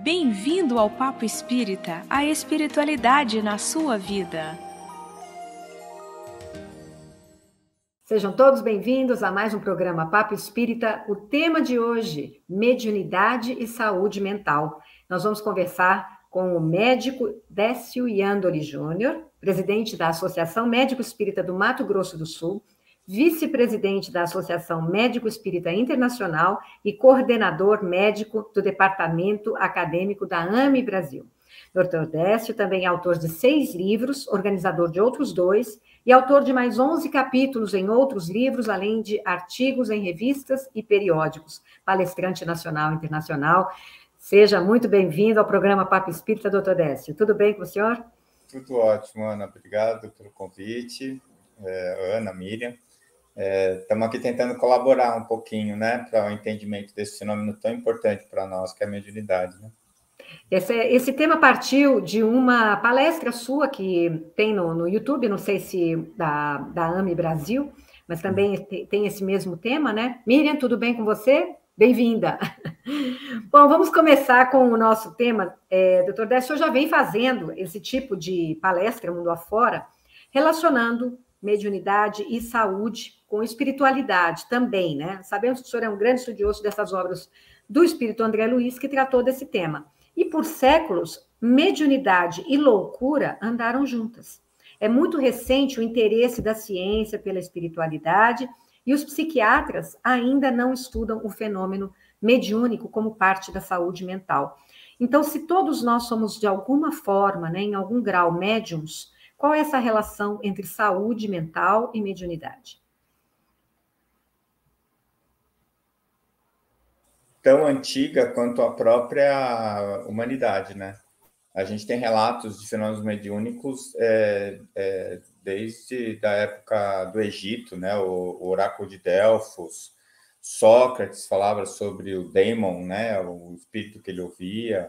Bem-vindo ao Papo Espírita, a espiritualidade na sua vida. Sejam todos bem-vindos a mais um programa Papo Espírita. O tema de hoje, mediunidade e saúde mental. Nós vamos conversar com o médico Décio Iandoli Júnior, presidente da Associação Médico Espírita do Mato Grosso do Sul, vice-presidente da Associação Médico Espírita Internacional e coordenador médico do Departamento Acadêmico da AME Brasil. Dr. Décio também é autor de 6 livros, organizador de outros 2 e autor de mais 11 capítulos em outros livros, além de artigos em revistas e periódicos, palestrante nacional e internacional. Seja muito bem-vindo ao programa Papo Espírita, Dr. Décio. Tudo bem com o senhor? Tudo ótimo, Ana. Obrigado pelo convite. Ana, Miriam. Estamos aqui tentando colaborar um pouquinho, né, para o entendimento desse fenômeno tão importante para nós, que é a mediunidade, né? Esse tema partiu de uma palestra sua que tem no YouTube, não sei se da AME Brasil, mas também tem esse mesmo tema, né? Miriam, tudo bem com você? Bem-vinda! Bom, vamos começar com o nosso tema. Dr. Décio já vem fazendo esse tipo de palestra mundo afora, relacionando mediunidade e saúde com espiritualidade também, né? Sabemos que o senhor é um grande estudioso dessas obras do espírito André Luiz, que tratou desse tema. E por séculos, mediunidade e loucura andaram juntas. É muito recente o interesse da ciência pela espiritualidade e os psiquiatras ainda não estudam o fenômeno mediúnico como parte da saúde mental. Então, se todos nós somos de alguma forma, né, em algum grau, médiums, qual é essa relação entre saúde mental e mediunidade? Tão antiga quanto a própria humanidade, né? A gente tem relatos de fenômenos mediúnicos desde a época do Egito, né? O oráculo de Delfos, Sócrates falava sobre o daemon, né? O espírito que ele ouvia,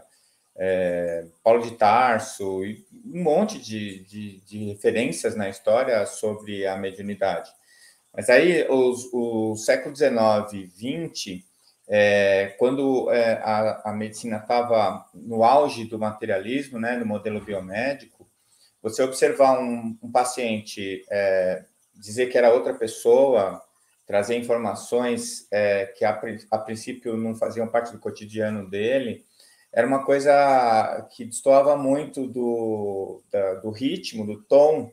Paulo de Tarso, e um monte de referências na história sobre a mediunidade. Mas aí, o século XIX e XX, quando a medicina estava no auge do materialismo, né, no modelo biomédico, você observar um paciente dizer que era outra pessoa, trazer informações que a princípio não faziam parte do cotidiano dele, era uma coisa que destoava muito do ritmo, do tom,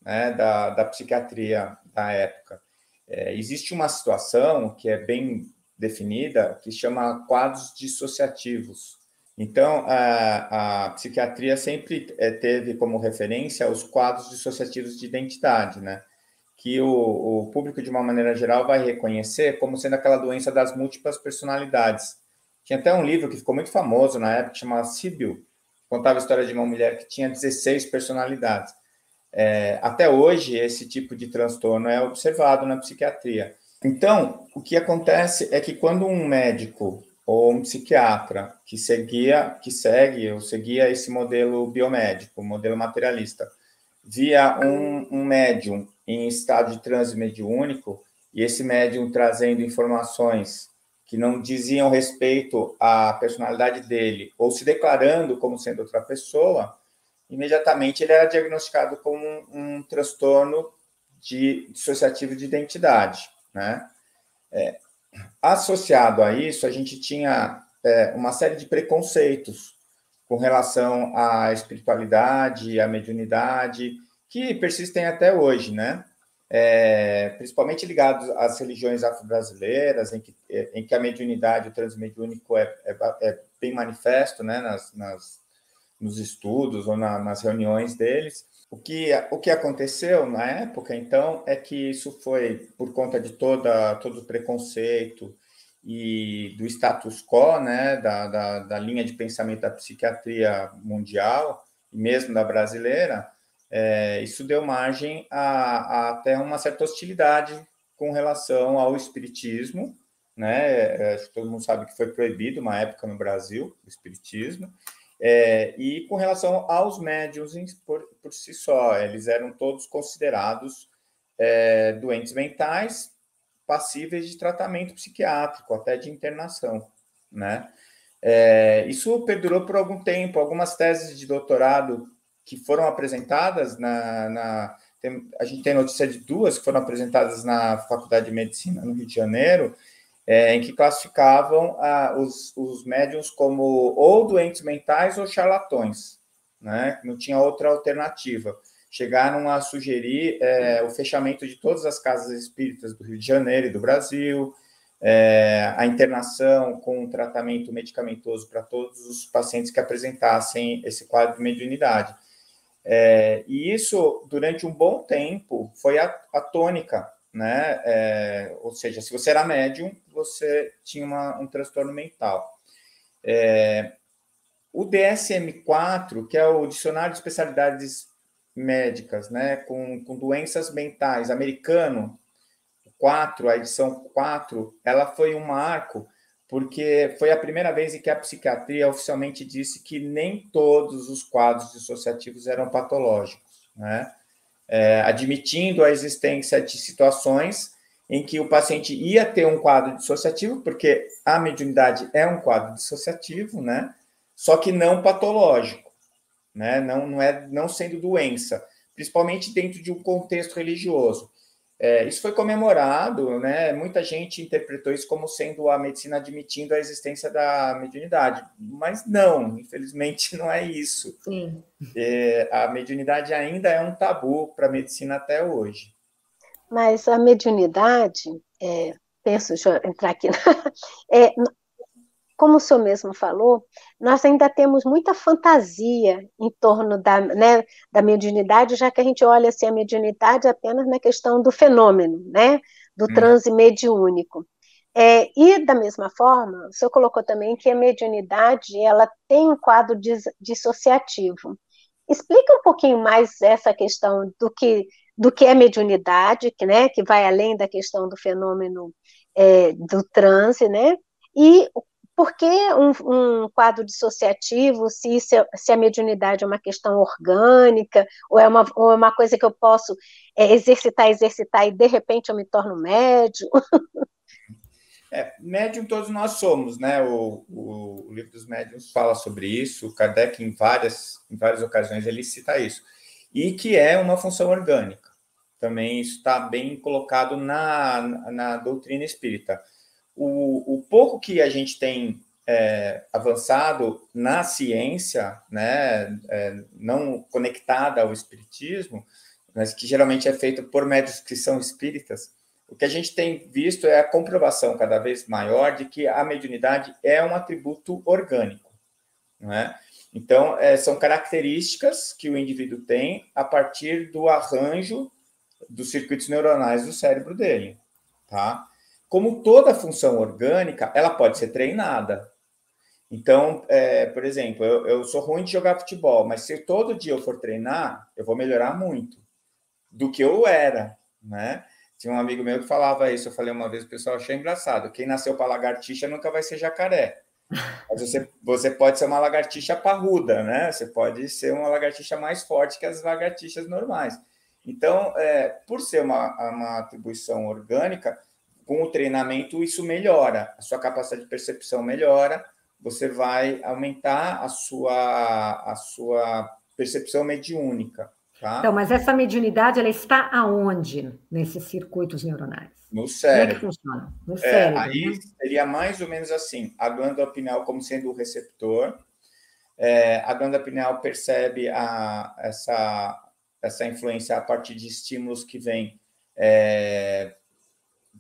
né, da psiquiatria da época. Existe uma situação que é bem definida, que chama quadros dissociativos. Então, a psiquiatria sempre teve como referência os quadros dissociativos de identidade, né? Que o público, de uma maneira geral, vai reconhecer como sendo aquela doença das múltiplas personalidades. Tinha até um livro que ficou muito famoso na época, que chamava Síbil, contava a história de uma mulher que tinha 16 personalidades. Até hoje, esse tipo de transtorno é observado na psiquiatria. Então, o que acontece é que quando um médico ou um psiquiatra que segue ou seguia esse modelo biomédico, modelo materialista, via um médium em estado de transe mediúnico, e esse médium trazendo informações que não diziam respeito à personalidade dele, ou se declarando como sendo outra pessoa, imediatamente ele era diagnosticado como um transtorno dissociativo de identidade, né? Associado a isso, a gente tinha uma série de preconceitos com relação à espiritualidade, à mediunidade, que persistem até hoje, né? Principalmente ligados às religiões afro-brasileiras, em que a mediunidade, o transmediúnico é bem manifesto, né, nos estudos ou nas reuniões deles. O que aconteceu na época, então, é que isso foi por conta de todo o preconceito e do status quo, né, da linha de pensamento da psiquiatria mundial, e mesmo da brasileira, isso deu margem a até uma certa hostilidade com relação ao espiritismo, né? Acho que todo mundo sabe que foi proibido uma época no Brasil, o espiritismo, e com relação aos médiuns por si só, eles eram todos considerados doentes mentais, passíveis de tratamento psiquiátrico, até de internação, né? Isso perdurou por algum tempo. Algumas teses de doutorado que foram apresentadas a gente tem notícia de 2 que foram apresentadas na Faculdade de Medicina no Rio de Janeiro, em que classificavam os médiums como ou doentes mentais ou charlatões, né? Não tinha outra alternativa. Chegaram a sugerir o fechamento de todas as casas espíritas do Rio de Janeiro e do Brasil, a internação com tratamento medicamentoso para todos os pacientes que apresentassem esse quadro de mediunidade. E isso, durante um bom tempo, foi a tônica, né? Ou seja, se você era médium, você tinha um transtorno mental. O DSM-4, que é o Dicionário de Especialidades Médicas, né, com doenças mentais, americano, 4, a edição 4, ela foi um marco, porque foi a primeira vez em que a psiquiatria oficialmente disse que nem todos os quadros dissociativos eram patológicos, né? Admitindo a existência de situações em que o paciente ia ter um quadro dissociativo, porque a mediunidade é um quadro dissociativo, né? Só que não patológico, né? Não sendo doença, principalmente dentro de um contexto religioso. Isso foi comemorado, né? Muita gente interpretou isso como sendo a medicina admitindo a existência da mediunidade, mas não, infelizmente não é isso. Sim. A mediunidade ainda é um tabu para a medicina até hoje. Mas a mediunidade, deixa eu entrar aqui, como o senhor mesmo falou, nós ainda temos muita fantasia em torno da mediunidade, já que a gente olha assim, a mediunidade apenas na questão do fenômeno, né, do transe mediúnico. E, da mesma forma, o senhor colocou também que a mediunidade ela tem um quadro dissociativo. Explica um pouquinho mais essa questão do que é mediunidade, que vai além da questão do fenômeno do transe, né? E por que um quadro dissociativo, se a mediunidade é uma questão orgânica, ou é uma coisa que eu posso exercitar, e de repente eu me torno médium? Médium todos nós somos, né? O livro dos médiuns fala sobre isso, o Kardec em várias ocasiões ele cita isso, e que é uma função orgânica. Também isso está bem colocado na doutrina espírita. O pouco que a gente tem avançado na ciência, né, não conectada ao espiritismo, mas que geralmente é feito por médiuns que são espíritas, o que a gente tem visto é a comprovação cada vez maior de que a mediunidade é um atributo orgânico, não é? Então, são características que o indivíduo tem a partir do arranjo dos circuitos neuronais do cérebro dele, tá? Como toda função orgânica, ela pode ser treinada. Então, por exemplo, eu sou ruim de jogar futebol, mas se todo dia eu for treinar, eu vou melhorar muito do que eu era, né? Tinha um amigo meu que falava isso, eu falei uma vez, o pessoal achou engraçado, quem nasceu para lagartixa nunca vai ser jacaré. Mas você pode ser uma lagartixa parruda, né? Você pode ser uma lagartixa mais forte que as lagartixas normais. Então, por ser uma atribuição orgânica, com o treinamento isso melhora, a sua capacidade de percepção melhora, você vai aumentar a sua percepção mediúnica. Tá? Então, mas essa mediunidade, ela está aonde nesses circuitos neuronais? No cérebro. Como é que funciona? No cérebro. Aí seria mais ou menos assim, a glândula pineal como sendo o receptor, a glândula pineal percebe essa influência a partir de estímulos que vêm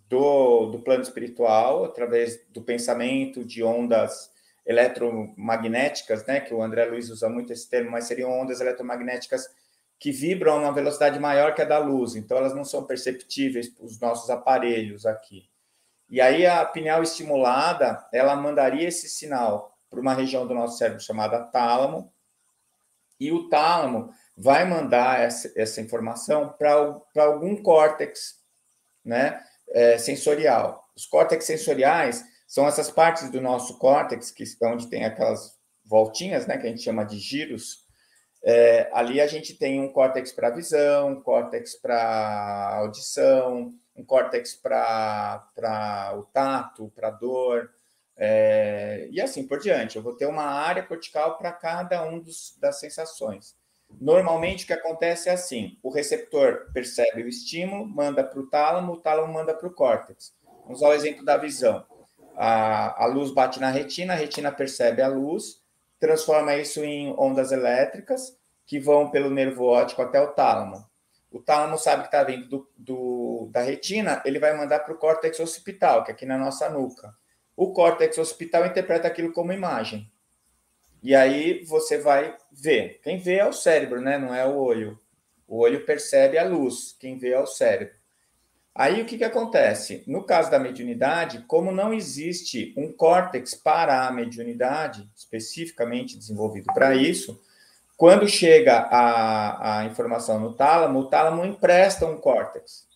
do plano espiritual, através do pensamento, de ondas eletromagnéticas, né, que o André Luiz usa muito esse termo, mas seriam ondas eletromagnéticas que vibram a uma velocidade maior que a da luz, então elas não são perceptíveis para os nossos aparelhos aqui. E aí a pineal estimulada, ela mandaria esse sinal para uma região do nosso cérebro chamada tálamo, e o tálamo vai mandar essa informação para algum córtex, né, sensorial. Os córtex sensoriais são essas partes do nosso córtex, que onde tem aquelas voltinhas, né, que a gente chama de giros. Ali a gente tem um córtex para visão, um córtex para audição, um córtex para o tato, para dor, E assim por diante. Eu vou ter uma área cortical para cada um das sensações. Normalmente, o que acontece é assim, o receptor percebe o estímulo, manda para o tálamo manda para o córtex. Vamos usar o exemplo da visão. A luz bate na retina, a retina percebe a luz, transforma isso em ondas elétricas, que vão pelo nervo óptico até o tálamo. O tálamo sabe que está vindo da retina, ele vai mandar para o córtex occipital, que é aqui na nossa nuca. O córtex occipital interpreta aquilo como imagem. E aí você vai ver. Quem vê é o cérebro, né? Não é o olho. O olho percebe a luz, quem vê é o cérebro. Aí o que acontece? No caso da mediunidade, como não existe um córtex para a mediunidade, especificamente desenvolvido para isso, quando chega a informação no tálamo, o tálamo empresta um córtex.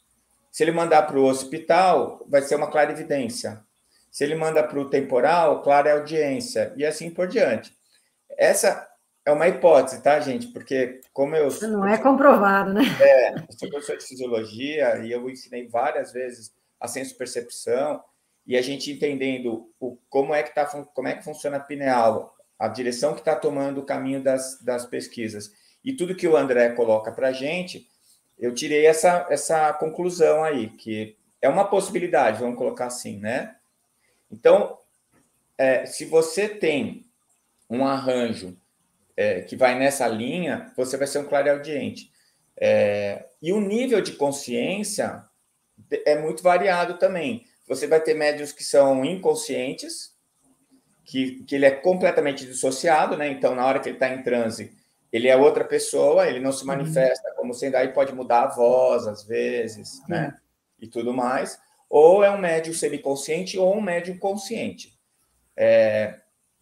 Se ele mandar para o occipital, vai ser uma clarividência. Se ele manda para o temporal, clareaudiência, e assim por diante. Essa é uma hipótese, tá, gente? Porque como eu... Não é comprovado, né? Eu sou professor de fisiologia e eu ensinei várias vezes a senso-percepção, e a gente entendendo como é que funciona a pineal, a direção que está tomando o caminho das pesquisas, e tudo que o André coloca para a gente, eu tirei essa conclusão aí, que é uma possibilidade, vamos colocar assim, né? Então, se você tem um arranjo que vai nessa linha, você vai ser um clareaudiente. E o nível de consciência é muito variado também. Você vai ter médiuns que são inconscientes, que ele é completamente dissociado, né? Então, na hora que ele está em transe, ele é outra pessoa, ele não se manifesta como sendo, aí pode mudar a voz, às vezes, né? E tudo mais. Ou é um médium semiconsciente ou um médium consciente.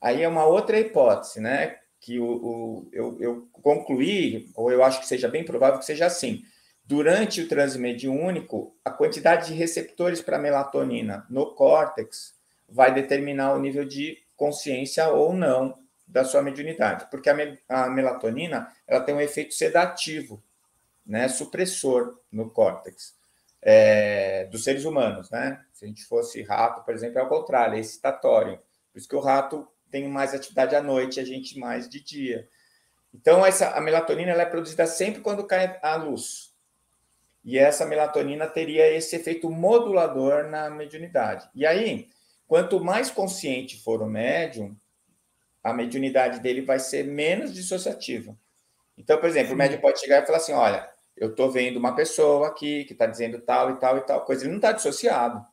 Aí é uma outra hipótese, né? Que eu concluí, ou eu acho que seja bem provável que seja assim. Durante o transe mediúnico, a quantidade de receptores para melatonina no córtex vai determinar o nível de consciência ou não da sua mediunidade, porque a melatonina ela tem um efeito sedativo, né, supressor no córtex dos seres humanos, né? Se a gente fosse rato, por exemplo, é ao contrário, é excitatório. Por isso que o rato tem mais atividade à noite, a gente mais de dia. Então, a melatonina ela é produzida sempre quando cai a luz. E essa melatonina teria esse efeito modulador na mediunidade. E aí, quanto mais consciente for o médium, a mediunidade dele vai ser menos dissociativa. Então, por exemplo, o médium pode chegar e falar assim, olha, eu estou vendo uma pessoa aqui que está dizendo tal e tal e tal coisa. Ele não está dissociado,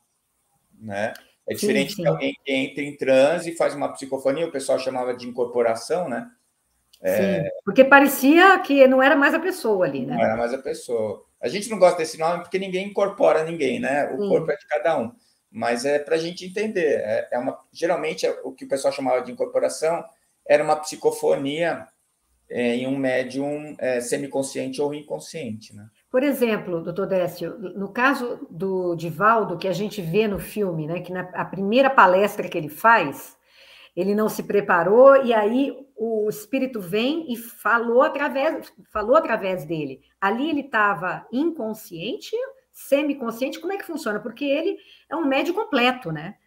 né? É diferente de alguém que entra em transe e faz uma psicofonia, o pessoal chamava de incorporação, né? Sim, porque parecia que não era mais a pessoa ali, né? Não era mais a pessoa. A gente não gosta desse nome porque ninguém incorpora ninguém, né? O corpo é de cada um. Mas é para a gente entender. Geralmente, o que o pessoal chamava de incorporação era uma psicofonia em um médium semiconsciente ou inconsciente, né? Por exemplo, doutor Décio, no caso do Divaldo, que a gente vê no filme, né, que a primeira palestra que ele faz, ele não se preparou, e aí o espírito vem e falou através dele. Ali ele estava inconsciente, semiconsciente, como é que funciona? Porque ele é um médium completo, né?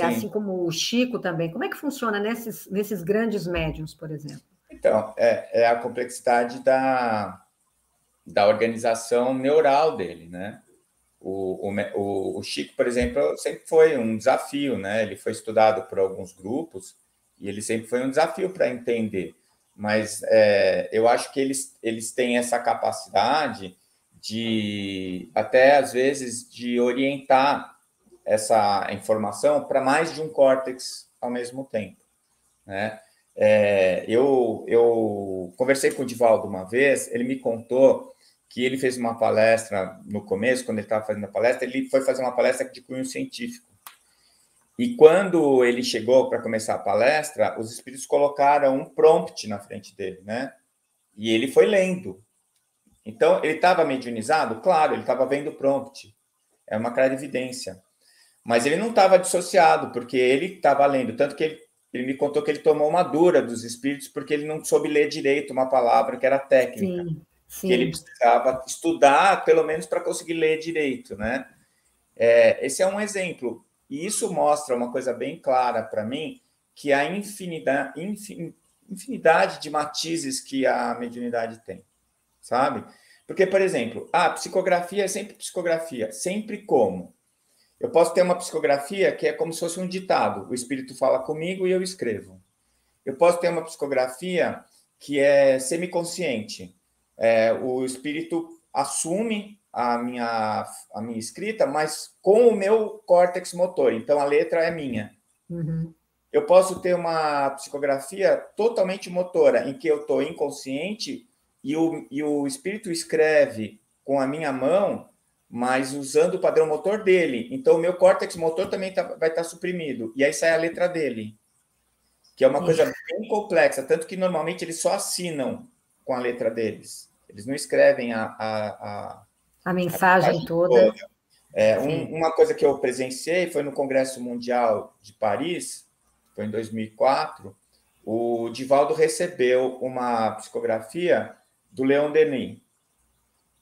Assim como o Chico também. Como é que funciona nesses grandes médiums, por exemplo? Então, é a complexidade da organização neural dele, né? O Chico, por exemplo, sempre foi um desafio, né? Ele foi estudado por alguns grupos e ele sempre foi um desafio para entender. Mas eu acho que eles têm essa capacidade de, até às vezes, de orientar essa informação para mais de um córtex ao mesmo tempo, né? Eu conversei com o Divaldo uma vez, ele me contou que ele fez uma palestra no começo, quando ele estava fazendo a palestra, ele foi fazer uma palestra de cunho científico. E quando ele chegou para começar a palestra, os espíritos colocaram um prompt na frente dele, né? E ele foi lendo. Então, ele estava mediunizado? Claro, ele estava vendo o prompt. É uma clarividência. Mas ele não estava dissociado, porque ele estava lendo. Tanto que ele me contou que ele tomou uma dura dos espíritos porque ele não soube ler direito uma palavra que era técnica. Sim. Que ele precisava estudar, pelo menos, para conseguir ler direito, né? Esse é um exemplo. E isso mostra uma coisa bem clara para mim, que a infinidade de matizes que a mediunidade tem, sabe? Porque, por exemplo, a psicografia é sempre psicografia. Sempre como? Eu posso ter uma psicografia que é como se fosse um ditado. O espírito fala comigo e eu escrevo. Eu posso ter uma psicografia que é semiconsciente. O espírito assume a minha escrita, mas com o meu córtex motor. Então, a letra é minha. Uhum. Eu posso ter uma psicografia totalmente motora, em que eu estou inconsciente e o espírito escreve com a minha mão, mas usando o padrão motor dele. Então, o meu córtex motor também vai estar suprimido. E aí sai a letra dele, que é uma coisa bem complexa, tanto que normalmente eles só assinam com a letra deles. Eles não escrevem a mensagem toda. Uma coisa que eu presenciei foi no Congresso Mundial de Paris, foi em 2004, o Divaldo recebeu uma psicografia do Leon Denis.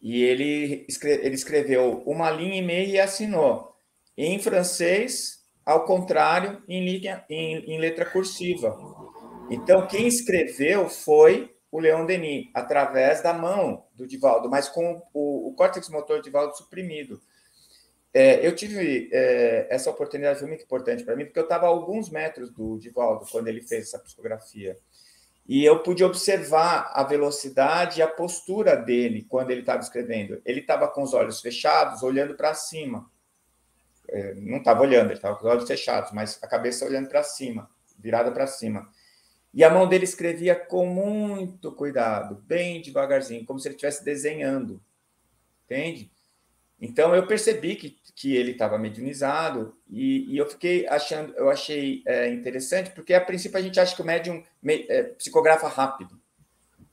E ele escreveu 1,5 linha e assinou. Em francês, ao contrário, em letra cursiva. Então, quem escreveu foi o Leon Denis, através da mão do Divaldo, mas com o córtex motor do Divaldo suprimido. Eu tive essa oportunidade, foi muito importante para mim, porque eu estava a alguns metros do Divaldo quando ele fez essa psicografia. E eu pude observar a velocidade e a postura dele quando ele estava escrevendo. Ele estava com os olhos fechados, olhando para cima. Não estava olhando, ele estava com os olhos fechados, mas a cabeça olhando para cima, virada para cima. E a mão dele escrevia com muito cuidado, bem devagarzinho, como se ele estivesse desenhando. Entende? Então, eu percebi que ele estava mediunizado e eu achei interessante, porque a princípio a gente acha que o médium psicografa rápido,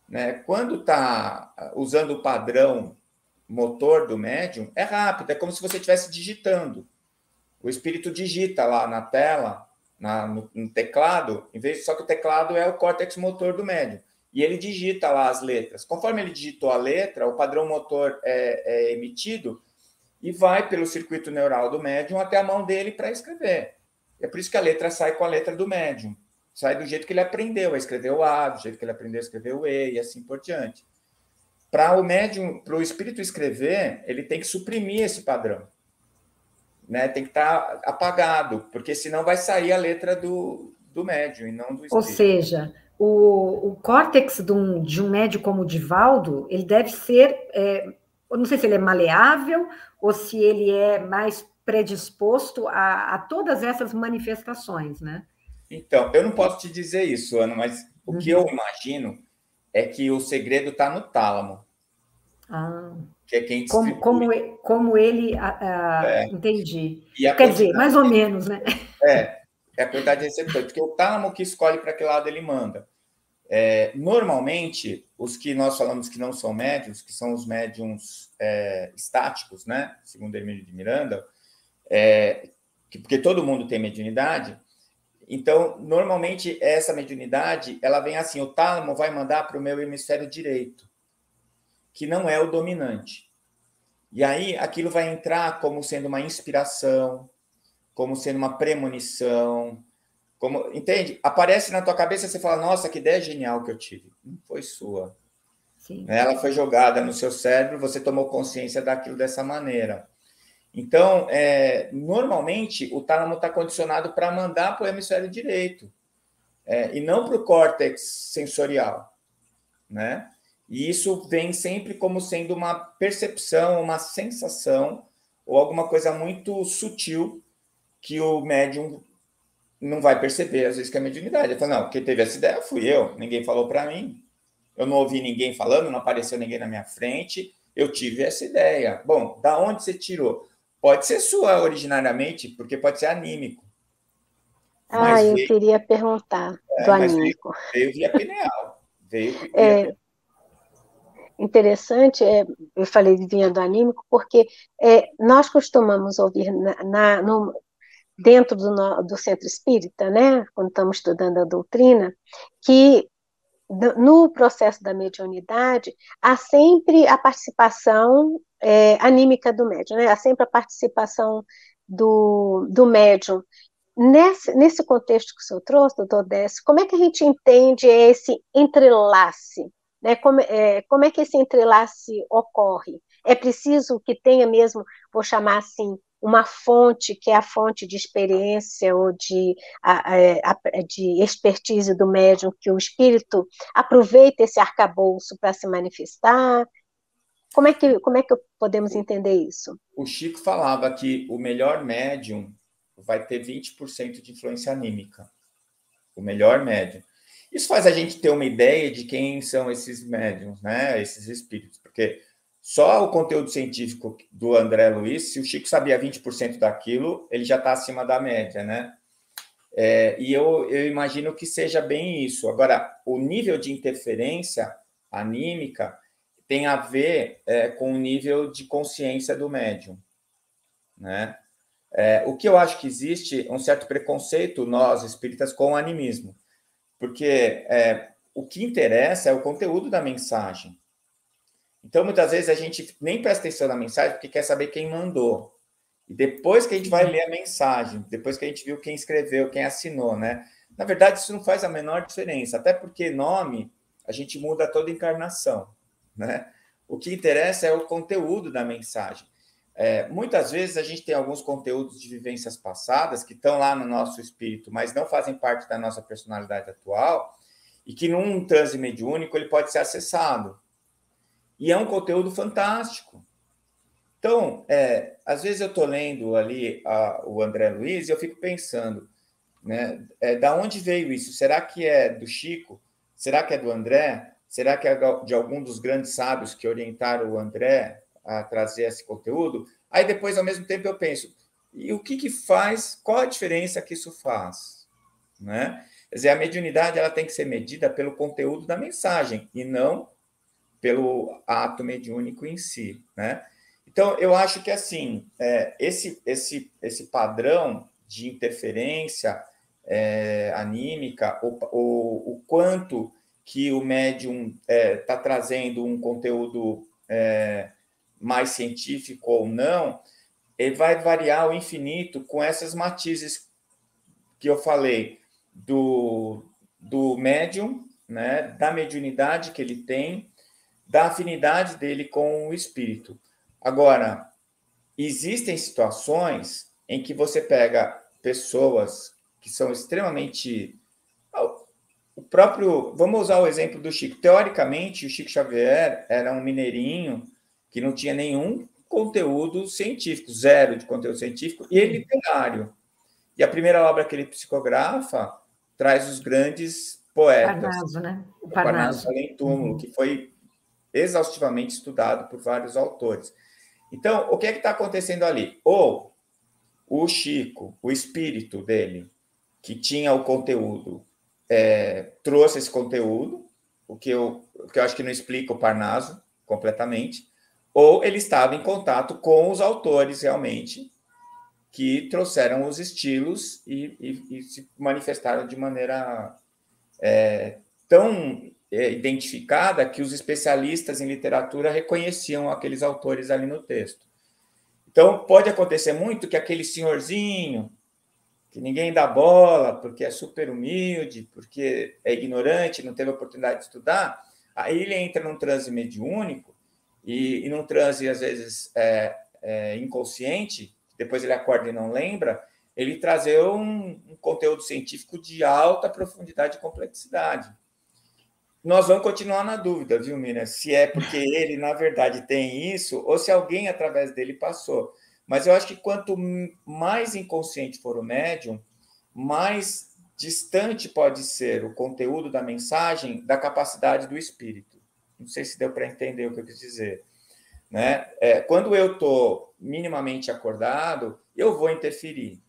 né? Quando está usando o padrão motor do médium, é rápido, é como se você estivesse digitando. O espírito digita lá na tela, no teclado, só que o teclado é o córtex motor do médium. E ele digita lá as letras. Conforme ele digitou a letra, o padrão motor é emitido e vai pelo circuito neural do médium até a mão dele para escrever. É por isso que a letra sai com a letra do médium. Sai do jeito que ele aprendeu a escrever o A, do jeito que ele aprendeu a escrever o E, e assim por diante. Para o médium, para o espírito escrever, ele tem que suprimir esse padrão. Né? Tem que estar apagado, porque senão vai sair a letra do médium e não do espírito. Ou seja, o córtex de um médium como o Divaldo, ele deve ser... eu não sei se ele é maleável ou se ele é mais predisposto a todas essas manifestações, né? Então, eu não posso te dizer isso, Ana, mas o que eu imagino é que o segredo está no tálamo. Que é quem distribui. Como ele... entendi. Quer dizer, mais ou menos, né? É a quantidade receptora, porque o tálamo que escolhe para que lado ele manda. Normalmente, os que nós falamos que não são médiums, que são os médiums estáticos, né? Segundo Hermínio de Miranda, porque todo mundo tem mediunidade. Então, normalmente, essa mediunidade, ela vem assim, o tálamo vai mandar para o meu hemisfério direito, que não é o dominante. E aí, aquilo vai entrar como sendo uma inspiração, como sendo uma premonição, entende? Aparece na tua cabeça e você fala, nossa, que ideia genial que eu tive. Não foi sua. Sim. Ela foi jogada no seu cérebro, você tomou consciência daquilo dessa maneira. Então, normalmente, o tálamo está condicionado para mandar para o hemisfério direito, e não para o córtex sensorial, né? E isso vem sempre como sendo uma percepção, uma sensação, ou alguma coisa muito sutil que o médium não vai perceber, às vezes, que é mediunidade. Ele fala, não, quem teve essa ideia fui eu, ninguém falou para mim, eu não ouvi ninguém falando, não apareceu ninguém na minha frente, eu tive essa ideia. Bom, da onde você tirou? Pode ser sua originariamente, porque pode ser anímico. Eu queria perguntar do anímico. Veio via pineal. Interessante, eu falei de vinha do anímico, porque nós costumamos ouvir dentro do centro espírita, né, quando estamos estudando a doutrina, que no processo da mediunidade há sempre a participação anímica do médium, né? Há sempre a participação do médium. Nesse contexto que o senhor trouxe, doutor Décio, como é que a gente entende esse entrelace? Né? Como é que esse entrelace ocorre? É preciso que tenha mesmo, vou chamar assim, uma fonte, que é a fonte de experiência ou de expertise do médium, que o espírito aproveita esse arcabouço para se manifestar? Como é que podemos entender isso? O Chico falava que o melhor médium vai ter 20% de influência anímica. O melhor médium. Isso faz a gente ter uma ideia de quem são esses médiums, né? Esses espíritos, porque só o conteúdo científico do André Luiz, se o Chico sabia 20% daquilo, ele já está acima da média, né? E eu imagino que seja bem isso. Agora, o nível de interferência anímica tem a ver com o nível de consciência do médium, né? O que eu acho que existe um certo preconceito, nós espíritas, com o animismo, porque o que interessa é o conteúdo da mensagem. Então, muitas vezes, a gente nem presta atenção na mensagem porque quer saber quem mandou. E depois que a gente vai ler a mensagem, depois que a gente viu quem escreveu, quem assinou, né? Na verdade, isso não faz a menor diferença, até porque nome a gente muda a toda encarnação, né? O que interessa é o conteúdo da mensagem. Muitas vezes a gente tem alguns conteúdos de vivências passadas que estão lá no nosso espírito, mas não fazem parte da nossa personalidade atual, e que num transe mediúnico ele pode ser acessado. E é um conteúdo fantástico. Então, às vezes eu estou lendo ali o André Luiz e eu fico pensando, né, da onde veio isso? Será que é do Chico? Será que é do André? Será que é de algum dos grandes sábios que orientaram o André a trazer esse conteúdo? Aí depois, ao mesmo tempo, eu penso, e o que faz, qual a diferença que isso faz? Né? Quer dizer, a mediunidade ela tem que ser medida pelo conteúdo da mensagem e não pelo ato mediúnico em si, né? Então, eu acho que, assim, esse padrão de interferência anímica, o quanto que o médium está trazendo um conteúdo mais científico ou não, ele vai variar ao infinito com essas matizes que eu falei do médium, né, da mediunidade que ele tem, da afinidade dele com o espírito. Agora, existem situações em que você pega pessoas que são extremamente... O próprio... Vamos usar o exemplo do Chico. Teoricamente, o Chico Xavier era um mineirinho que não tinha nenhum conteúdo científico, zero de conteúdo científico, e ele literário. E a primeira obra que ele psicografa traz os grandes poetas. Parnaso, né? O Parnaso Além Túmulo, que foi exaustivamente estudado por vários autores. Então, o que está acontecendo ali? Ou o Chico, o espírito dele, que tinha o conteúdo, trouxe esse conteúdo, o que eu acho que não explica o Parnaso completamente, ou ele estava em contato com os autores realmente, que trouxeram os estilos e se manifestaram de maneira tão identificada que os especialistas em literatura reconheciam aqueles autores ali no texto. Então, pode acontecer muito que aquele senhorzinho, que ninguém dá bola, porque é super humilde, porque é ignorante, não teve oportunidade de estudar, aí ele entra num transe mediúnico e num transe, às vezes, inconsciente, depois ele acorda e não lembra, ele trazer um conteúdo científico de alta profundidade e complexidade. Nós vamos continuar na dúvida, viu, Miriam? Se é porque ele, na verdade, tem isso, ou se alguém, através dele, passou. Mas eu acho que quanto mais inconsciente for o médium, mais distante pode ser o conteúdo da mensagem da capacidade do espírito. Não sei se deu para entender o que eu quis dizer. Né? Quando eu estou minimamente acordado, eu vou interferir.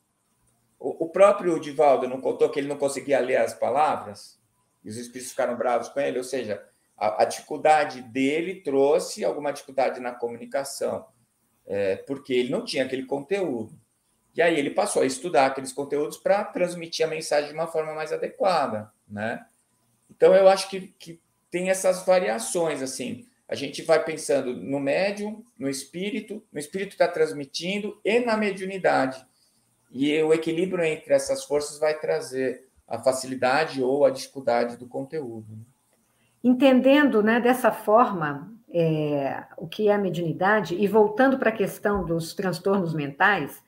O próprio Divaldo não contou que ele não conseguia ler as palavras? E os espíritos ficaram bravos com ele, ou seja, a dificuldade dele trouxe alguma dificuldade na comunicação, porque ele não tinha aquele conteúdo. E aí ele passou a estudar aqueles conteúdos para transmitir a mensagem de uma forma mais adequada, né? Então, eu acho que tem essas variações, assim. a gente vai pensando no médium, no espírito está transmitindo e na mediunidade. E o equilíbrio entre essas forças vai trazer a facilidade ou a dificuldade do conteúdo. Entendendo, né, dessa forma o que é a mediunidade, e voltando para a questão dos transtornos mentais,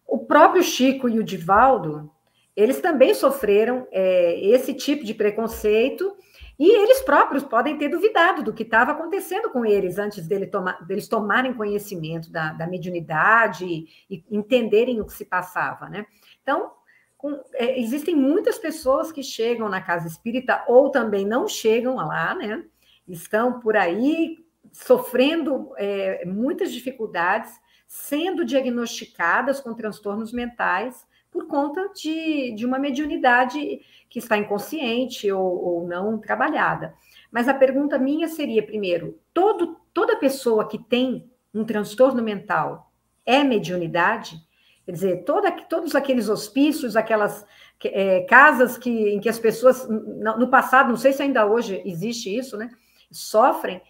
o próprio Chico e o Divaldo, eles também sofreram esse tipo de preconceito, e eles próprios podem ter duvidado do que estava acontecendo com eles antes deles tomarem conhecimento da mediunidade e entenderem o que se passava, né? Então, existem muitas pessoas que chegam na casa espírita ou também não chegam lá, né? Estão por aí sofrendo muitas dificuldades, sendo diagnosticadas com transtornos mentais por conta de uma mediunidade que está inconsciente ou não trabalhada. Mas a pergunta minha seria, primeiro, toda pessoa que tem um transtorno mental é mediunidade? Quer dizer, todos aqueles hospícios, aquelas casas em que as pessoas, no passado, não sei se ainda hoje existe isso, né? Sofrem,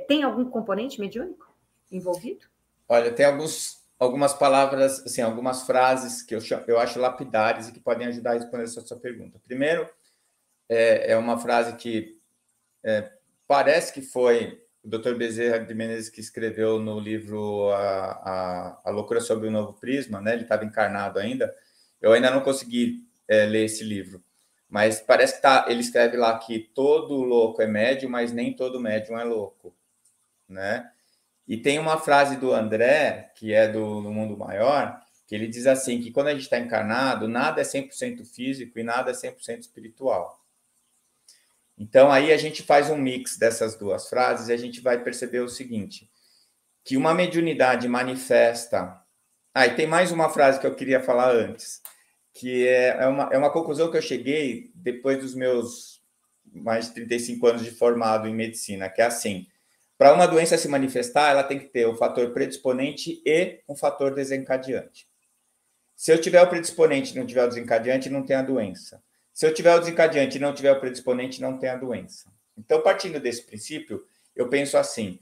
tem algum componente mediúnico envolvido? Olha, tem algumas palavras, assim, algumas frases que eu acho lapidares e que podem ajudar a responder essa sua pergunta. Primeiro, é uma frase que parece que foi o Dr. Bezerra de Menezes que escreveu no livro A Loucura sobre o Novo Prisma, né? Ele estava encarnado ainda. Eu ainda não consegui ler esse livro, mas parece que ele escreve lá que todo louco é médium, mas nem todo médium é louco, né? E tem uma frase do André, que é do Mundo Maior, que ele diz assim, que quando a gente está encarnado, nada é 100% físico e nada é 100% espiritual. Então, aí a gente faz um mix dessas duas frases e a gente vai perceber o seguinte, que uma mediunidade manifesta... e tem mais uma frase que eu queria falar antes, que é uma conclusão que eu cheguei depois dos meus mais de 35 anos de formado em medicina, que é assim... Para uma doença se manifestar, ela tem que ter o fator predisponente e um fator desencadeante. Se eu tiver o predisponente e não tiver o desencadeante, não tem a doença. Se eu tiver o desencadeante e não tiver o predisponente, não tem a doença. Então, partindo desse princípio, eu penso assim,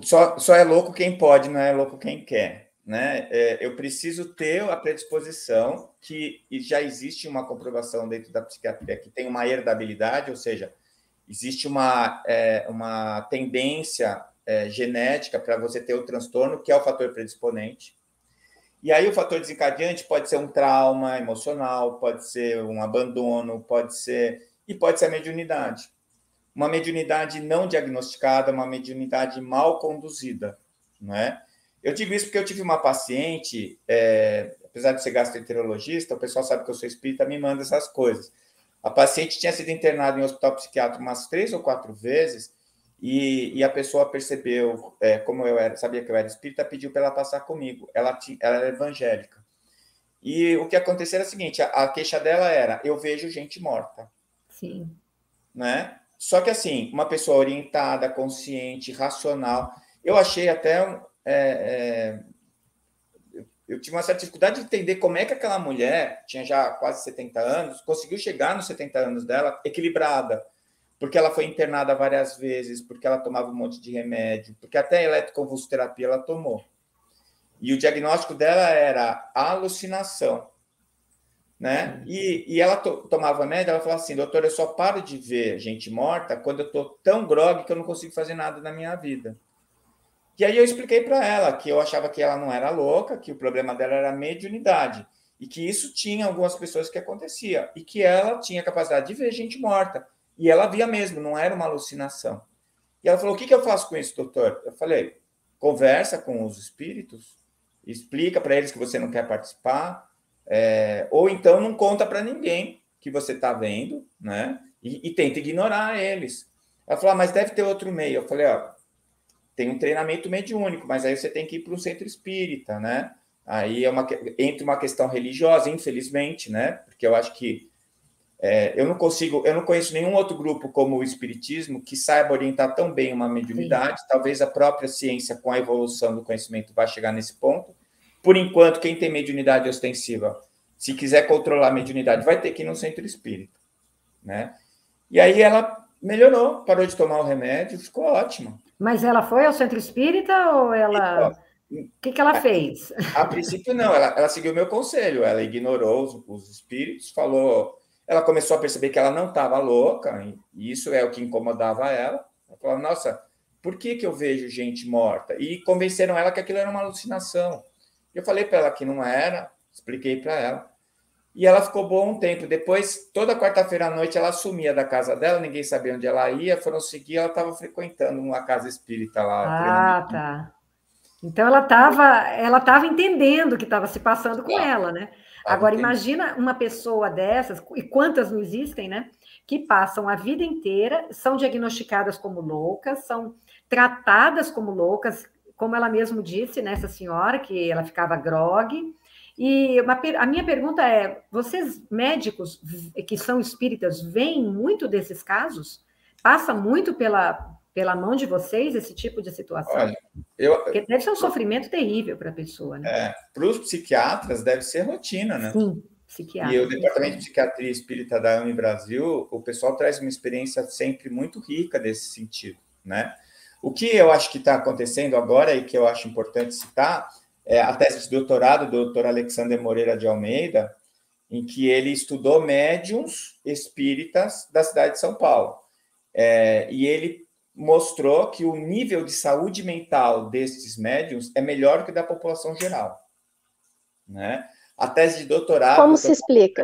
só é louco quem pode, não é louco quem quer, né? Eu preciso ter a predisposição, que já existe uma comprovação dentro da psiquiatria, que tem uma herdabilidade, ou seja, existe uma tendência genética para você ter o transtorno, que é o fator predisponente. E aí o fator desencadeante pode ser um trauma emocional, pode ser um abandono, pode ser a mediunidade. Uma mediunidade não diagnosticada, uma mediunidade mal conduzida, não é? Eu digo isso porque eu tive uma paciente, apesar de ser gastroenterologista, o pessoal sabe que eu sou espírita, me manda essas coisas. A paciente tinha sido internada em um hospital psiquiátrico umas 3 ou 4 vezes e a pessoa percebeu, como sabia que eu era espírita, pediu para ela passar comigo. Ela era evangélica. E o que aconteceu era o seguinte, a queixa dela era, eu vejo gente morta. Sim. Né? Só que, assim, uma pessoa orientada, consciente, racional, eu achei até... eu tive uma certa dificuldade de entender como é que aquela mulher, tinha já quase 70 anos, conseguiu chegar nos 70 anos dela equilibrada, porque ela foi internada várias vezes, porque ela tomava um monte de remédio, porque até eletroconvulsoterapia ela tomou. E o diagnóstico dela era alucinação, né? E ela tomava remédio, ela falava assim, doutor, eu só paro de ver gente morta quando eu estou tão grogue que eu não consigo fazer nada na minha vida. E aí eu expliquei para ela que eu achava que ela não era louca, que o problema dela era a mediunidade, e que isso tinha algumas pessoas que acontecia, e que ela tinha capacidade de ver gente morta, e ela via mesmo, não era uma alucinação. E ela falou, o que eu faço com isso, doutor? Eu falei, conversa com os espíritos, explica para eles que você não quer participar, ou então não conta para ninguém que você está vendo, né? E tenta ignorar eles. Ela falou, mas deve ter outro meio. Eu falei, tem um treinamento mediúnico, mas aí você tem que ir para um centro espírita, né? Aí entra uma questão religiosa, infelizmente, né? Porque eu acho que eu não conheço nenhum outro grupo como o espiritismo que saiba orientar tão bem uma mediunidade. Sim. Talvez a própria ciência, com a evolução do conhecimento, vai chegar nesse ponto. Por enquanto, quem tem mediunidade ostensiva, se quiser controlar a mediunidade, vai ter que ir no centro espírita, né? E aí ela Melhorou, parou de tomar o remédio, ficou ótima. Mas ela foi ao centro espírita ou ela... O que ela fez? A princípio, não. Ela seguiu o meu conselho. Ela ignorou os espíritos, falou... Ela começou a perceber que ela não estava louca, e isso é o que incomodava ela. Ela falou, nossa, por que eu vejo gente morta? E convenceram ela que aquilo era uma alucinação. Eu falei para ela que não era, expliquei para ela. E ela ficou boa um tempo. Depois, toda quarta-feira à noite, ela sumia da casa dela, ninguém sabia onde ela ia, foram seguir, ela estava frequentando uma casa espírita lá. Ah, tá. Então ela tava entendendo o que estava se passando com ela, né? Agora, imagina uma pessoa dessas, e quantas não existem, né? Que passam a vida inteira, são diagnosticadas como loucas, são tratadas como loucas, como ela mesmo disse, né, essa senhora, que ela ficava grogue. E a minha pergunta é: vocês médicos que são espíritas veem muito desses casos? Passa muito pela mão de vocês esse tipo de situação? Olha, porque deve ser um sofrimento terrível para a pessoa, né? Para os psiquiatras deve ser rotina, né? Sim, psiquiatra. E o Departamento de Psiquiatria Espírita da AME Brasil, o pessoal traz uma experiência sempre muito rica desse sentido, né? O que eu acho que está acontecendo agora e que eu acho importante citar é a tese de doutorado do Dr. Alexander Moreira de Almeida, em que ele estudou médiuns espíritas da cidade de São Paulo. E ele mostrou que o nível de saúde mental desses médiuns é melhor que da população geral, né? A tese de doutorado... Como se explica?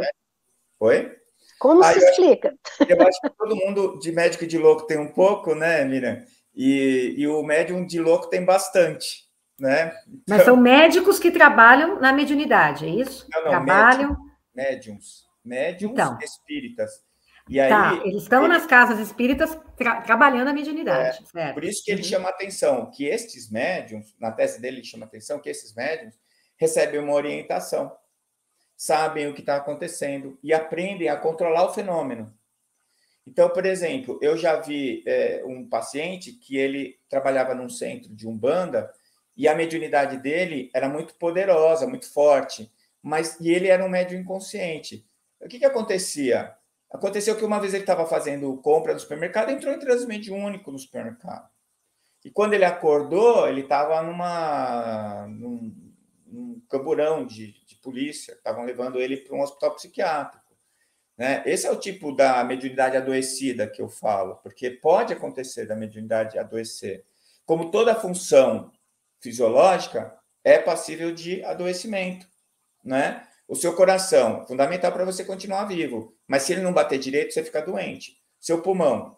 Oi? Como se explica? Eu acho que todo mundo de médico e de louco tem um pouco, né, Miriam? E o médium de louco tem bastante, né? Então, mas são médicos que trabalham na mediunidade, é isso? Não, trabalham... Médiums então, espíritas. E aí, eles estão nas casas espíritas trabalhando a mediunidade. Certo? Por isso que ele chama atenção, que estes médiums, na tese dele, ele chama atenção que esses médiums recebem uma orientação, sabem o que está acontecendo e aprendem a controlar o fenômeno. Então, por exemplo, eu já vi um paciente que ele trabalhava num centro de Umbanda e a mediunidade dele era muito poderosa, muito forte, e ele era um médium inconsciente. O que acontecia? Aconteceu que uma vez ele estava fazendo compra no supermercado, entrou em transe mediúnico no supermercado. E quando ele acordou, ele estava num camburão de polícia, estavam levando ele para um hospital psiquiátrico, né? Esse é o tipo da mediunidade adoecida que eu falo, porque pode acontecer da mediunidade adoecer. Como toda função fisiológica é passível de adoecimento, né? O seu coração, fundamental para você continuar vivo, mas se ele não bater direito, você fica doente. Seu pulmão,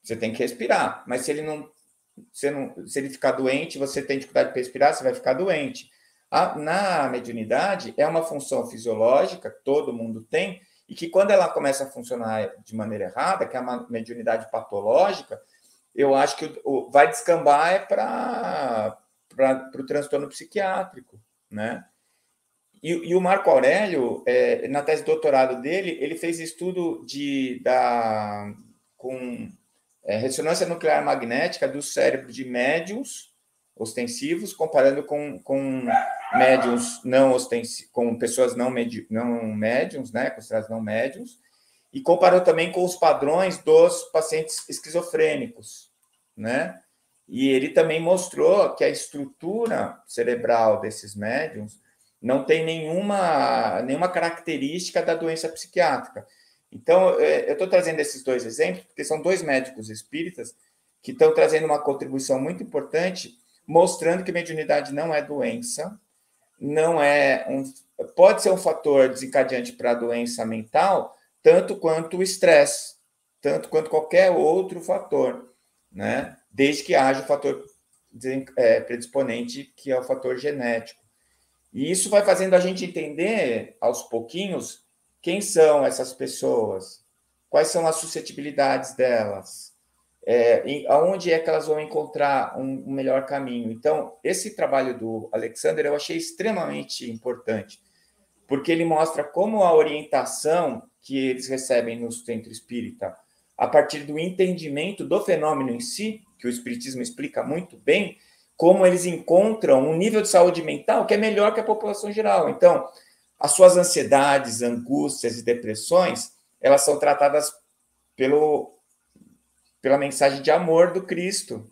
você tem que respirar, mas se ele ficar doente, você tem dificuldade de respirar, você vai ficar doente. Na mediunidade, é uma função fisiológica, todo mundo tem, e que quando ela começa a funcionar de maneira errada, que é uma mediunidade patológica, eu acho que vai descambar para o transtorno psiquiátrico, né? E o Marco Aurélio, na tese de doutorado dele, ele fez estudo com ressonância nuclear magnética do cérebro de médiums ostensivos, comparando com médiums não ostensivos, com pessoas não médiums, né, consideradas não médiums, e comparou também com os padrões dos pacientes esquizofrênicos, né? E ele também mostrou que a estrutura cerebral desses médiums não tem nenhuma característica da doença psiquiátrica. Então, eu estou trazendo esses dois exemplos, porque são dois médicos espíritas que estão trazendo uma contribuição muito importante, mostrando que mediunidade não é doença, pode ser um fator desencadeante para a doença mental, tanto quanto o estresse, tanto quanto qualquer outro fator, né? Desde que haja o fator predisponente, que é o fator genético. E isso vai fazendo a gente entender, aos pouquinhos, quem são essas pessoas, quais são as suscetibilidades delas, aonde é que elas vão encontrar um melhor caminho. Então, esse trabalho do Alexander eu achei extremamente importante, porque ele mostra como a orientação que eles recebem no centro espírita, a partir do entendimento do fenômeno em si, que o espiritismo explica muito bem, como eles encontram um nível de saúde mental que é melhor que a população geral. Então, as suas ansiedades, angústias e depressões, elas são tratadas pela mensagem de amor do Cristo.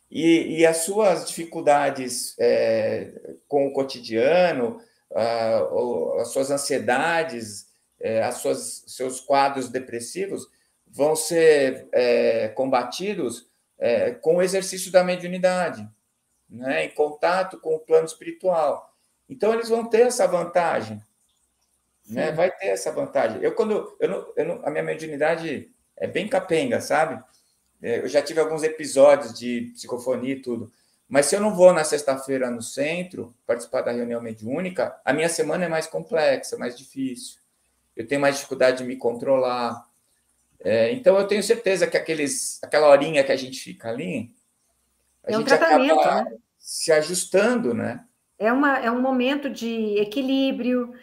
E as suas dificuldades com o cotidiano, as suas ansiedades, seus quadros depressivos vão ser combatidos com o exercício da mediunidade, né, em contato com o plano espiritual. Então, eles vão ter essa vantagem, né? Vai ter essa vantagem. A minha mediunidade é bem capenga, sabe? Eu já tive alguns episódios de psicofonia e tudo, mas se eu não vou na sexta-feira no centro participar da reunião mediúnica, a minha semana é mais complexa, mais difícil. Eu tenho mais dificuldade de me controlar. Então, eu tenho certeza que aquela horinha que a gente fica ali, a gente tratamento, acaba né? se ajustando, né? É um momento de equilíbrio,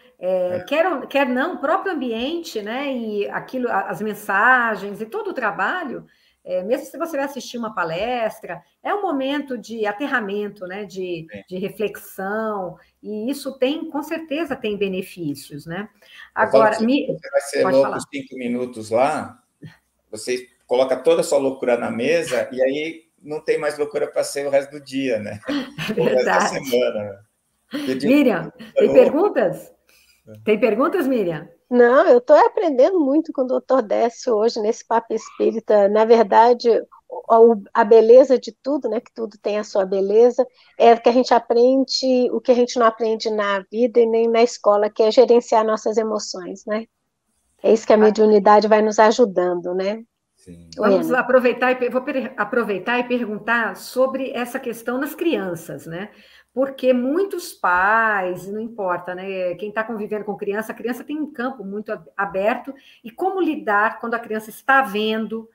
quer não, o próprio ambiente, né? E aquilo, as mensagens e todo o trabalho, mesmo se você vai assistir uma palestra, é um momento de aterramento, né? De reflexão, e isso com certeza tem benefícios, né? Agora, você vai ser louco 5 minutos lá, você coloca toda a sua loucura na mesa e aí não tem mais loucura para ser o resto do dia, né? É o resto da verdade. semana. Miriam, tem perguntas? Tem perguntas, Miriam? Não, eu estou aprendendo muito com o Dr. Décio hoje, nesse Papo Espírita. Na verdade, a beleza de tudo, né, que tudo tem a sua beleza, é que a gente aprende o que a gente não aprende na vida e nem na escola, que é gerenciar nossas emoções, né? É isso que a mediunidade vai nos ajudando, né? Sim. Vamos aproveitar vou aproveitar e perguntar sobre essa questão nas crianças, né? Porque muitos pais, não importa, né? Quem está convivendo com criança, a criança tem um campo muito aberto, e como lidar quando a criança está vendo,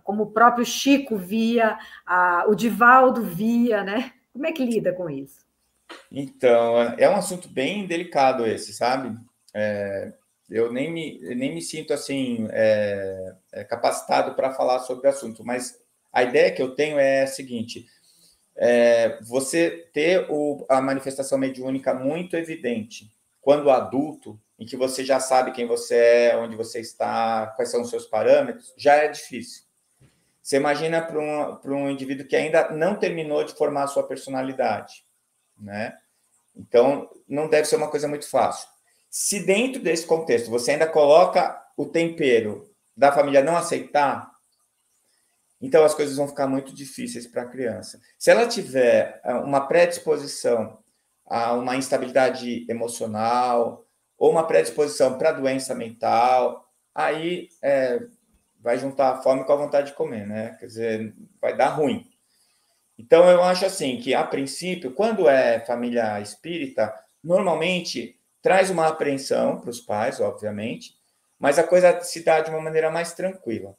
como o próprio Chico via, o Divaldo via, né? Como é que lida com isso? Então, é um assunto bem delicado esse, sabe? Eu nem me sinto assim capacitado para falar sobre o assunto, mas a ideia que eu tenho é a seguinte: você ter a manifestação mediúnica muito evidente quando adulto, em que você já sabe quem você é, onde você está, quais são os seus parâmetros, já é difícil. Você imagina para um indivíduo que ainda não terminou de formar a sua personalidade, né? Então, não deve ser uma coisa muito fácil. Se dentro desse contexto você ainda coloca o tempero da família não aceitar, então as coisas vão ficar muito difíceis para a criança. Se ela tiver uma predisposição a uma instabilidade emocional ou uma predisposição para doença mental, aí vai juntar a fome com a vontade de comer, né? Quer dizer, vai dar ruim. Então, eu acho assim que, a princípio, quando é família espírita, normalmente traz uma apreensão para os pais, obviamente, mas a coisa se dá de uma maneira mais tranquila.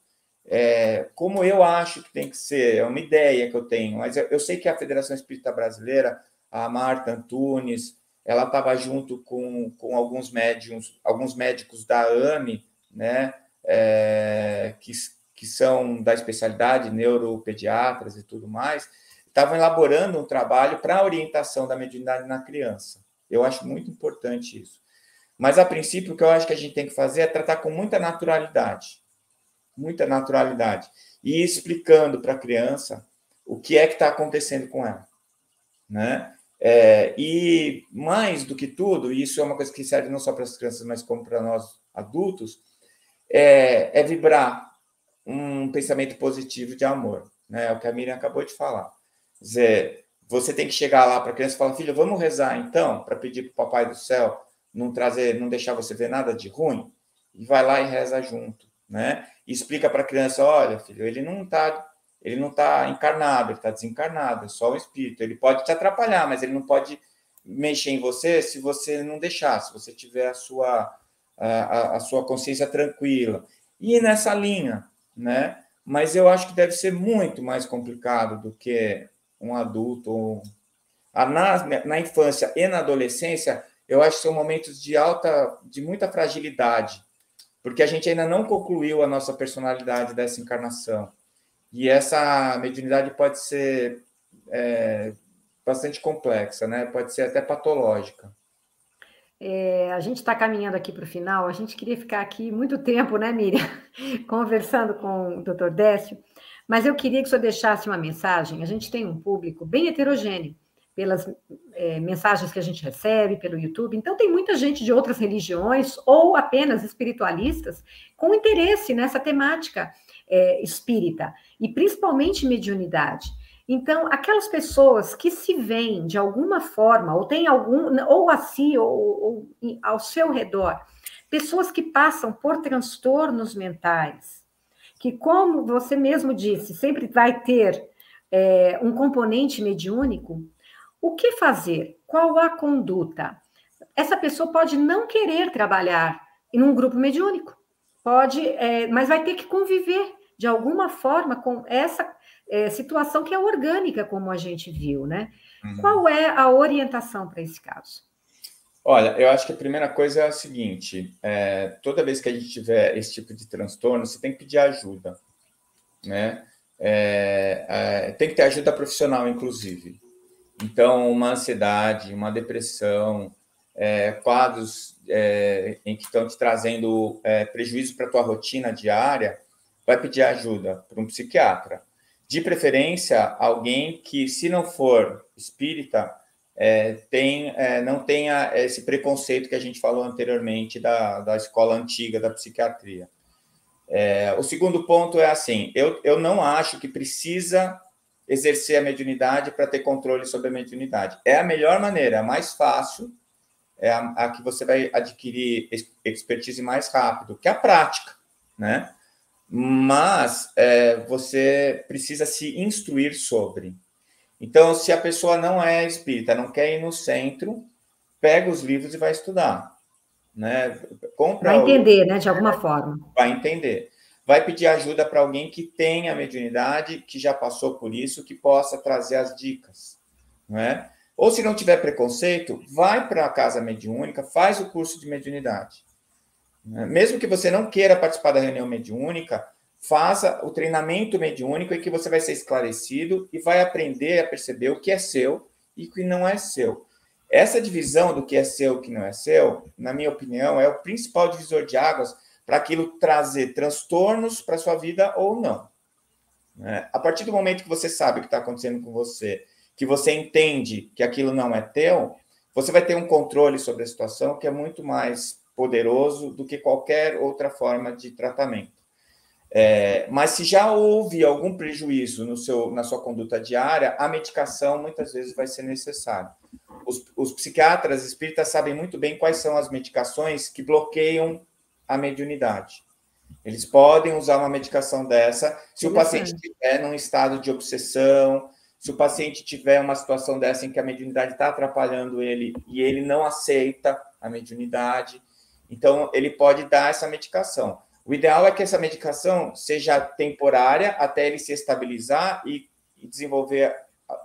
Como eu acho que tem que ser, é uma ideia que eu tenho, mas eu sei que a Federação Espírita Brasileira, a Marta Antunes, ela estava junto com alguns médicos da AME, né, que são da especialidade, neuropediatras e tudo mais, estavam elaborando um trabalho para a orientação da mediunidade na criança. Eu acho muito importante isso. Mas, a princípio, o que eu acho que a gente tem que fazer é tratar com muita naturalidade, e ir explicando para a criança o que é que está acontecendo com ela, né? E, mais do que tudo, e isso é uma coisa que serve não só para as crianças, mas como para nós adultos, é vibrar um pensamento positivo de amor, né? É o que a Miriam acabou de falar. Quer dizer, você tem que chegar lá para a criança e falar: filha, vamos rezar então, para pedir para o Papai do Céu não deixar você ver nada de ruim, e vai lá e reza junto, né? E explica para a criança: olha, filho, ele não está encarnado, ele está desencarnado, é só um espírito. Ele pode te atrapalhar, mas ele não pode mexer em você se você não deixar, se você tiver a sua consciência tranquila. E nessa linha, né? Mas eu acho que deve ser muito mais complicado do que um adulto. Na infância e na adolescência, eu acho que são momentos de muita fragilidade, porque a gente ainda não concluiu a nossa personalidade dessa encarnação. E essa mediunidade pode ser bastante complexa, né? Pode ser até patológica. A gente está caminhando aqui para o final, a gente queria ficar aqui muito tempo, né, Miriam, conversando com o Dr. Décio, mas eu queria que o senhor deixasse uma mensagem. A gente tem um público bem heterogêneo, pelas mensagens que a gente recebe pelo YouTube, então tem muita gente de outras religiões ou apenas espiritualistas com interesse nessa temática espírita, e principalmente mediunidade. Então, aquelas pessoas que se veem de alguma forma, ou tem ou a si, ou ao seu redor, pessoas que passam por transtornos mentais, que, como você mesmo disse, sempre vai ter um componente mediúnico, o que fazer? Qual a conduta? Essa pessoa pode não querer trabalhar em um grupo mediúnico, mas vai ter que conviver de alguma forma com essa situação que é orgânica, como a gente viu, né? Uhum. Qual é a orientação para esse caso? Olha, eu acho que a primeira coisa é a seguinte, toda vez que a gente tiver esse tipo de transtorno, você tem que pedir ajuda, né? Tem que ter ajuda profissional, inclusive. Então, uma ansiedade, uma depressão, quadros em que estão te trazendo prejuízo para a tua rotina diária, vai pedir ajuda para um psiquiatra. De preferência, alguém que, se não for espírita, não tenha esse preconceito que a gente falou anteriormente da escola antiga da psiquiatria. O segundo ponto é assim, eu não acho que precisa exercer a mediunidade para ter controle sobre a mediunidade. É a melhor maneira, a mais fácil, a que você vai adquirir expertise mais rápido, que é a prática, né? Mas você precisa se instruir sobre. Então, se a pessoa não é espírita, não quer ir no centro, pega os livros e vai estudar, né? Vai entender, né, de alguma forma. Vai entender. Vai pedir ajuda para alguém que tenha mediunidade, que já passou por isso, que possa trazer as dicas, né? Ou se não tiver preconceito, vai para a casa mediúnica, faz o curso de mediunidade. Mesmo que você não queira participar da reunião mediúnica, faça o treinamento mediúnico em que você vai ser esclarecido e vai aprender a perceber o que é seu e o que não é seu. Essa divisão do que é seu e o que não é seu, na minha opinião, é o principal divisor de águas para aquilo trazer transtornos para a sua vida ou não. A partir do momento que você sabe o que está acontecendo com você, que você entende que aquilo não é teu, você vai ter um controle sobre a situação que é muito mais poderoso do que qualquer outra forma de tratamento. Mas se já houve algum prejuízo na sua conduta diária, a medicação muitas vezes vai ser necessária. Os psiquiatras espíritas sabem muito bem quais são as medicações que bloqueiam a mediunidade. Eles podem usar uma medicação dessa se o paciente estiver num estado de obsessão, se o paciente tiver uma situação dessa em que a mediunidade está atrapalhando ele e ele não aceita a mediunidade. Então, ele pode dar essa medicação. O ideal é que essa medicação seja temporária até ele se estabilizar e desenvolver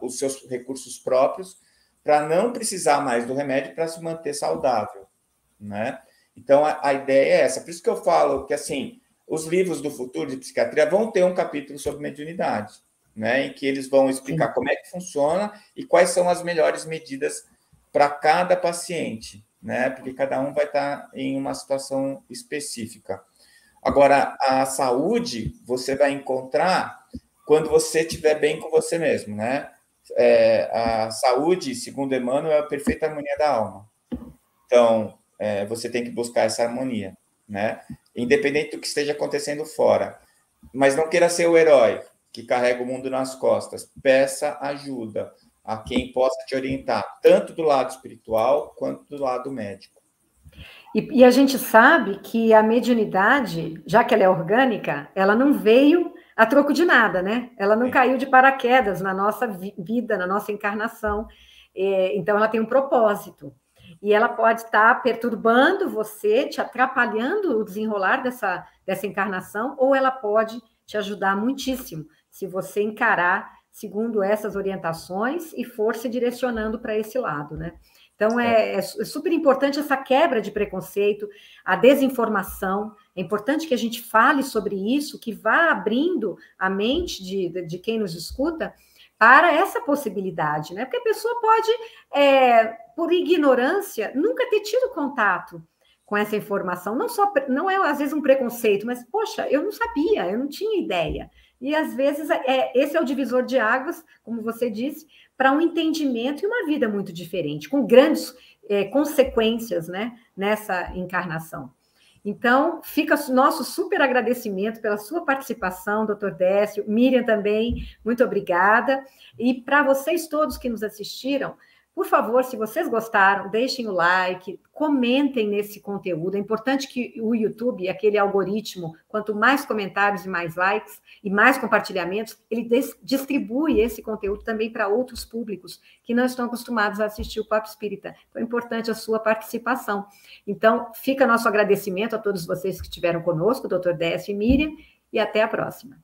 os seus recursos próprios para não precisar mais do remédio para se manter saudável, né? Então, a ideia é essa. Por isso que eu falo que, assim, os livros do futuro de psiquiatria vão ter um capítulo sobre mediunidade, né? Em que eles vão explicar como é que funciona e quais são as melhores medidas para cada paciente, né? Porque cada um vai estar em uma situação específica. Agora, a saúde você vai encontrar quando você estiver bem com você mesmo, né? A saúde, segundo Emmanuel, é a perfeita harmonia da alma. Então, você tem que buscar essa harmonia, né? Independente do que esteja acontecendo fora. Mas não queira ser o herói que carrega o mundo nas costas. Peça ajuda a quem possa te orientar, tanto do lado espiritual quanto do lado médico. E a gente sabe que a mediunidade, já que ela é orgânica, ela não veio a troco de nada, né? Ela não caiu de paraquedas na nossa vida, na nossa encarnação. Então, ela tem um propósito. E ela pode estar perturbando você, te atrapalhando o desenrolar dessa encarnação, ou ela pode te ajudar muitíssimo, se você encarar segundo essas orientações e for se direcionando para esse lado, né? Então, é super importante essa quebra de preconceito, a desinformação. É importante que a gente fale sobre isso, que vá abrindo a mente de quem nos escuta, para essa possibilidade, né? Porque a pessoa pode, por ignorância, nunca ter tido contato com essa informação. Não é, às vezes, um preconceito, mas, poxa, eu não sabia, eu não tinha ideia. E, às vezes, esse é o divisor de águas, como você disse, para um entendimento e uma vida muito diferente, com grandes consequências, né, nessa encarnação. Então, fica nosso super agradecimento pela sua participação, doutor Décio, Miriam também, muito obrigada. E para vocês todos que nos assistiram, por favor, se vocês gostaram, deixem o like, comentem nesse conteúdo. É importante que o YouTube, aquele algoritmo, quanto mais comentários e mais likes e mais compartilhamentos, ele distribui esse conteúdo também para outros públicos que não estão acostumados a assistir o Papo Espírita. Então, é importante a sua participação. Então, fica nosso agradecimento a todos vocês que estiveram conosco, doutor Décio e Miriam, e até a próxima.